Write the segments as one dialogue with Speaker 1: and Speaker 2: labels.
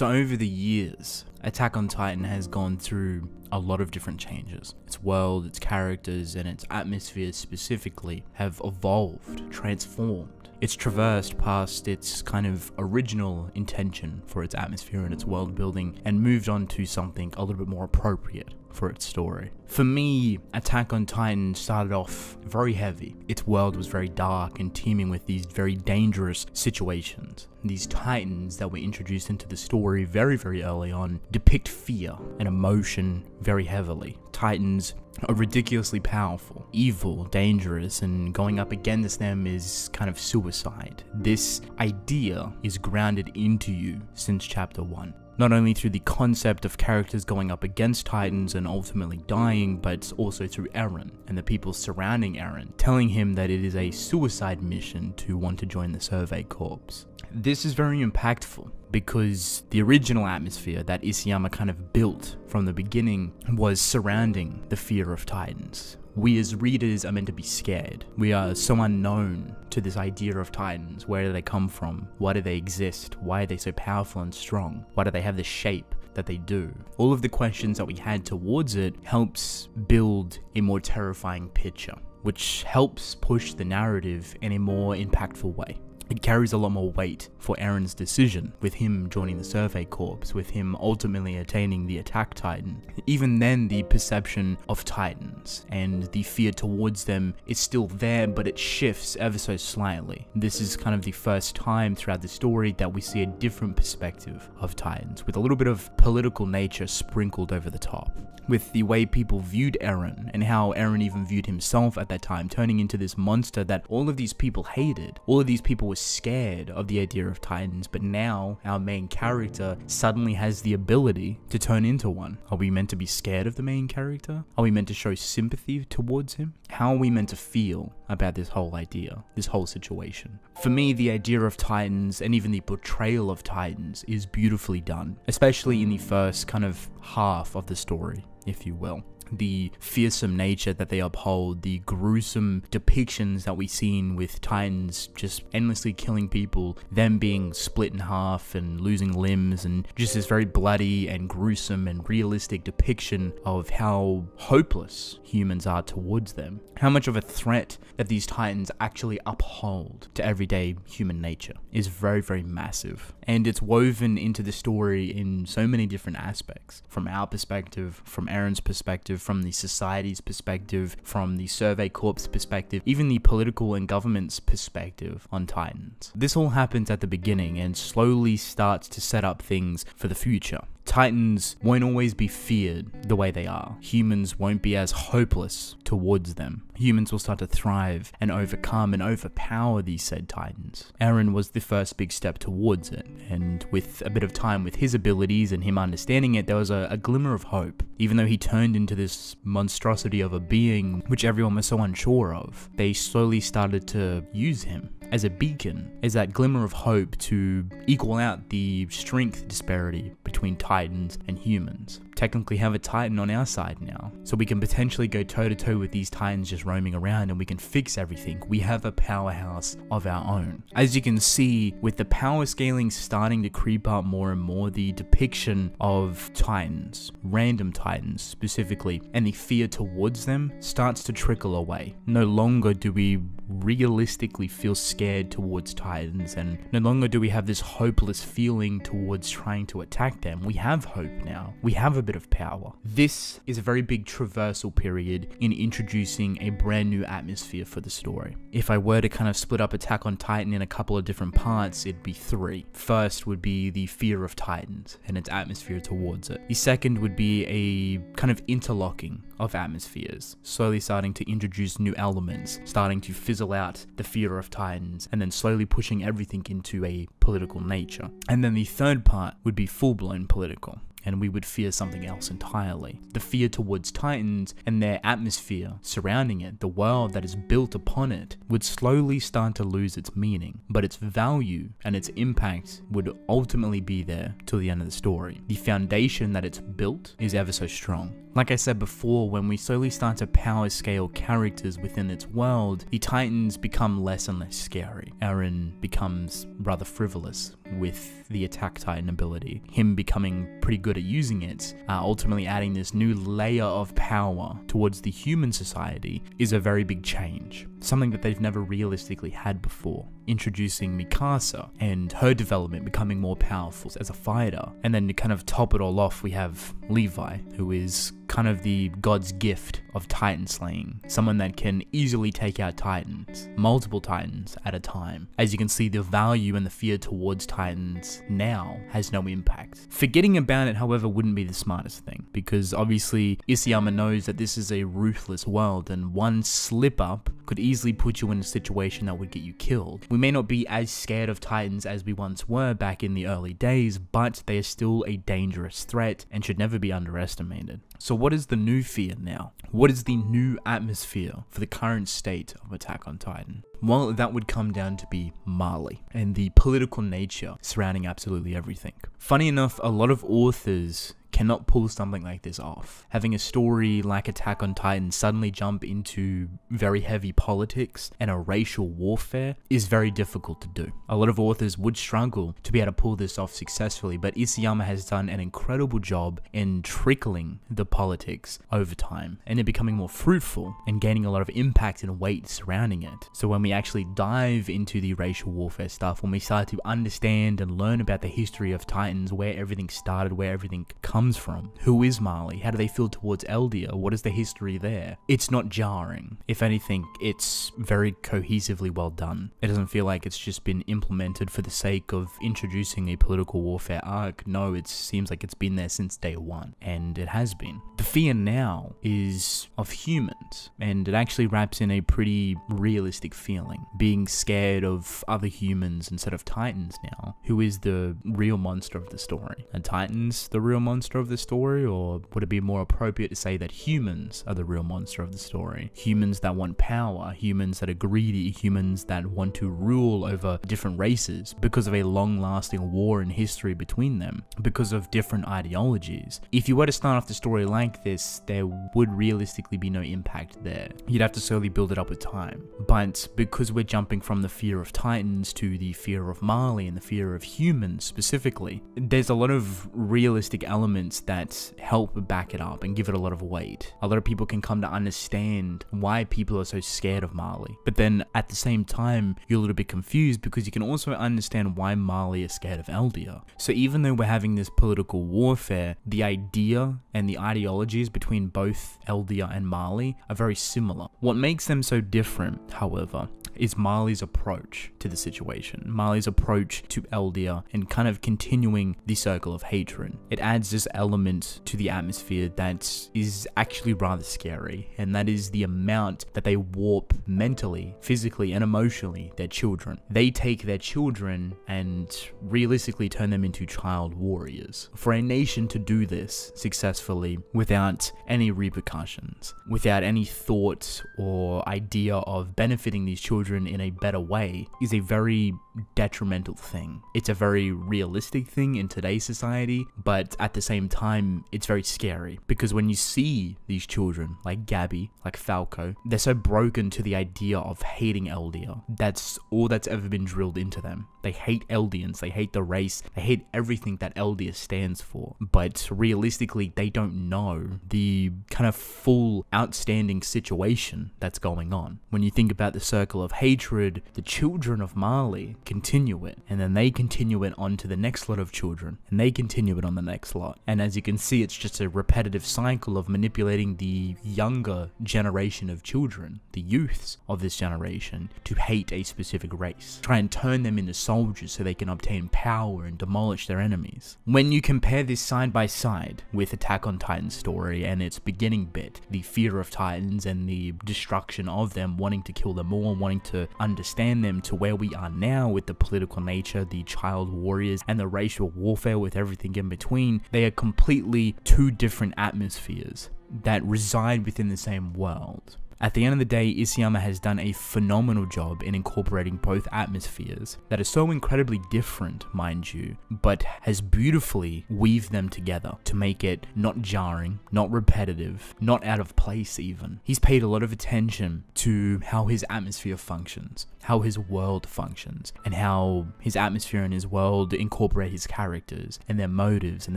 Speaker 1: So over the years, Attack on Titan has gone through a lot of different changes. Its world, its characters, and its atmosphere specifically have evolved, transformed. It's traversed past its kind of original intention for its atmosphere and its world building and moved on to something a little bit more appropriate for its story. For me, Attack on Titan started off very heavy. Its world was very dark and teeming with these very dangerous situations. These titans that were introduced into the story very, very early on depict fear and emotion very heavily. Titans are ridiculously powerful, evil, dangerous, and going up against them is kind of suicide. This idea is grounded into you since chapter 1. Not only through the concept of characters going up against titans and ultimately dying, but also through Eren and the people surrounding Eren, telling him that it is a suicide mission to want to join the Survey Corps. This is very impactful because the original atmosphere that Isayama kind of built from the beginning was surrounding the fear of titans. We as readers are meant to be scared. We are so unknown to this idea of titans. Where do they come from? Why do they exist? Why are they so powerful and strong? Why do they have the shape that they do? All of the questions that we had towards it helps build a more terrifying picture, which helps push the narrative in a more impactful way. It carries a lot more weight for Eren's decision, with him joining the Survey Corps, with him ultimately attaining the Attack Titan. Even then, the perception of titans and the fear towards them is still there, but it shifts ever so slightly. This is kind of the first time throughout the story that we see a different perspective of titans, with a little bit of political nature sprinkled over the top. With the way people viewed Eren, and how Eren even viewed himself at that time, turning into this monster that all of these people hated. All of these people were scared of the idea of titans, but now our main character suddenly has the ability to turn into one. Are we meant to be scared of the main character? Are we meant to show sympathy towards him? How are we meant to feel about this whole idea, this whole situation? For me, the idea of titans and even the portrayal of titans is beautifully done, especially in the first kind of half of the story, if you will. The fearsome nature that they uphold, the gruesome depictions that we've seen with titans just endlessly killing people, them being split in half and losing limbs, and just this very bloody and gruesome and realistic depiction of how hopeless humans are towards them. How much of a threat that these titans actually uphold to everyday human nature is very, very massive. And it's woven into the story in so many different aspects. From our perspective, from Eren's perspective, from the society's perspective, from the Survey Corps perspective, even the political and government's perspective on titans. This all happens at the beginning and slowly starts to set up things for the future. Titans won't always be feared the way they are. Humans won't be as hopeless towards them. Humans will start to thrive and overcome and overpower these said titans. Eren was the first big step towards it, and with a bit of time with his abilities and him understanding it, there was a glimmer of hope. Even though he turned into this monstrosity of a being which everyone was so unsure of, they slowly started to use him as a beacon, as that glimmer of hope to equal out the strength disparity between titans and humans. Technically have a titan on our side now, so we can potentially go toe to toe with these titans just roaming around, and we can fix everything. We have a powerhouse of our own. As you can see, with the power scaling starting to creep up more and more, the depiction of titans, random titans specifically, and the fear towards them starts to trickle away. No longer do we realistically feel scared towards titans, and no longer do we have this hopeless feeling towards trying to attack them. We have hope now. We have a bit of power. This is a very big traversal period in introducing a brand new atmosphere for the story. If I were to kind of split up Attack on Titan in a couple of different parts, it'd be three. First would be the fear of titans and its atmosphere towards it. The second would be a kind of interlocking of atmospheres, slowly starting to introduce new elements, starting to fizzle out the fear of titans, and then slowly pushing everything into a political nature. And then the third part would be full-blown political, and we would fear something else entirely. The fear towards titans and their atmosphere surrounding it, the world that is built upon it, would slowly start to lose its meaning, but its value and its impact would ultimately be there till the end of the story. The foundation that it's built is ever so strong. Like I said before, when we slowly start to power scale characters within its world, the titans become less and less scary. Eren becomes rather frivolous with the Attack Titan ability, him becoming pretty good at using it, ultimately adding this new layer of power towards the human society, is a very big change. Something that they've never realistically had before. Introducing Mikasa and her development becoming more powerful as a fighter. And then to kind of top it all off, we have Levi, who is kind of the god's gift of Titan slaying. Someone that can easily take out Titans, multiple Titans at a time. As you can see, the value and the fear towards Titans now has no impact. Forgetting about it, however, wouldn't be the smartest thing, because obviously Isayama knows that this is a ruthless world, and one slip up could easily put you in a situation that would get you killed. We may not be as scared of Titans as we once were back in the early days, but they are still a dangerous threat and should never be underestimated. So what is the new fear now? What is the new atmosphere for the current state of Attack on Titan? Well, that would come down to be Marley and the political nature surrounding absolutely everything. Funny enough, a lot of authors cannot pull something like this off. Having a story like Attack on Titan suddenly jump into very heavy politics and a racial warfare is very difficult to do. A lot of authors would struggle to be able to pull this off successfully, but Isayama has done an incredible job in trickling the politics over time and it becoming more fruitful and gaining a lot of impact and weight surrounding it. So when we actually dive into the racial warfare stuff, when we start to understand and learn about the history of Titans, where everything started, where everything comes from, who is Marley, how do they feel towards Eldia, what is the history there, it's not jarring. If anything, it's very cohesively well done. It doesn't feel like it's just been implemented for the sake of introducing a political warfare arc. No, it seems like it's been there since day one, and it has been. The fear now is of humans, and it actually wraps in a pretty realistic feeling. Being scared of other humans instead of Titans now. Who is the real monster of the story? Are Titans the real monster of the story, or would it be more appropriate to say that humans are the real monster of the story? Humans that want power, humans that are greedy, humans that want to rule over different races because of a long-lasting war in history between them, because of different ideologies. If you were to start off the story like this, there would realistically be no impact there. You'd have to slowly build it up with time. But because we're jumping from the fear of Titans to the fear of Marley and the fear of humans specifically, there's a lot of realistic elements that help back it up and give it a lot of weight. A lot of people can come to understand why people are so scared of Marley. But then at the same time, you're a little bit confused because you can also understand why Marley is scared of Eldia. So even though we're having this political warfare, the idea and the ideologies between both Eldia and Marley are very similar. What makes them so different, however, is Marley's approach to the situation. Marley's approach to Eldia and kind of continuing the circle of hatred. It adds this element to the atmosphere that is actually rather scary, and that is the amount that they warp mentally, physically, and emotionally their children. They take their children and realistically turn them into child warriors. For a nation to do this successfully without any repercussions, without any thought or idea of benefiting these children in a better way, is a very detrimental thing. It's a very realistic thing in today's society, but at the same time, it's very scary because when you see these children like Gabby, like Falco, they're so broken to the idea of hating Eldia. That's all that's ever been drilled into them. They hate Eldians, they hate the race, they hate everything that Eldia stands for. But realistically, they don't know the kind of full outstanding situation that's going on. When you think about the circle of hatred, the children of Marley continue it, and then they continue it on to the next lot of children, and they continue it on the next lot. And as you can see, it's just a repetitive cycle of manipulating the younger generation of children, the youths of this generation, to hate a specific race. Try and turn them into soldiers so they can obtain power and demolish their enemies. When you compare this side by side with Attack on Titan's story and its beginning bit, the fear of Titans and the destruction of them, wanting to kill them all, wanting to understand them, to where we are now with the political nature, the child warriors, and the racial warfare with everything in between, they are completely two different atmospheres that reside within the same world. At the end of the day, Isayama has done a phenomenal job in incorporating both atmospheres that are so incredibly different, mind you, but has beautifully weaved them together to make it not jarring, not repetitive, not out of place even. He's paid a lot of attention to how his atmosphere functions, how his world functions, and how his atmosphere and his world incorporate his characters and their motives and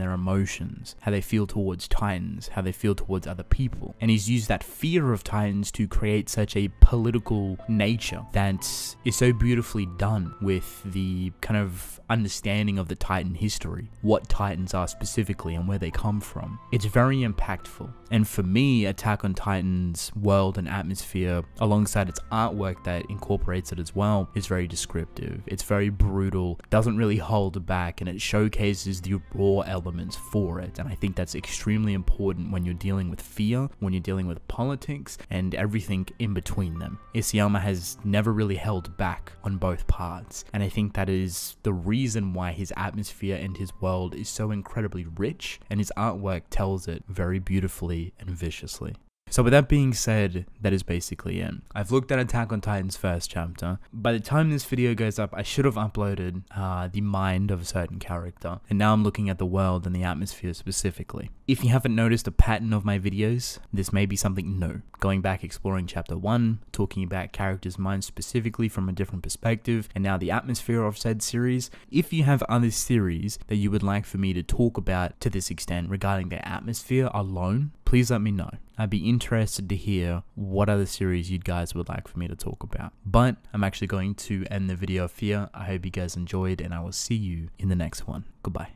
Speaker 1: their emotions, how they feel towards Titans, how they feel towards other people. And he's used that fear of Titans to create such a political nature that is so beautifully done with the kind of understanding of the Titan history, what Titans are specifically and where they come from. It's very impactful. And for me, Attack on Titan's world and atmosphere, alongside its artwork that incorporates it as well, is very descriptive. It's very brutal, doesn't really hold back, and it showcases the raw elements for it. And I think that's extremely important when you're dealing with fear, when you're dealing with politics, and everything in between them. Isayama has never really held back on both parts, and I think that is the reason why his atmosphere and his world is so incredibly rich, and his artwork tells it very beautifully and viciously. So with that being said, that is basically it. I've looked at Attack on Titan's first chapter. By the time this video goes up, I should have uploaded the mind of a certain character, and now I'm looking at the world and the atmosphere specifically. If you haven't noticed a pattern of my videos, this may be something new. Going back exploring chapter 1, talking about characters' minds specifically from a different perspective, and now the atmosphere of said series. If you have other series that you would like for me to talk about to this extent regarding their atmosphere alone, please let me know. I'd be interested to hear what other series you guys would like for me to talk about. But I'm actually going to end the video here. I hope you guys enjoyed, and I will see you in the next one. Goodbye.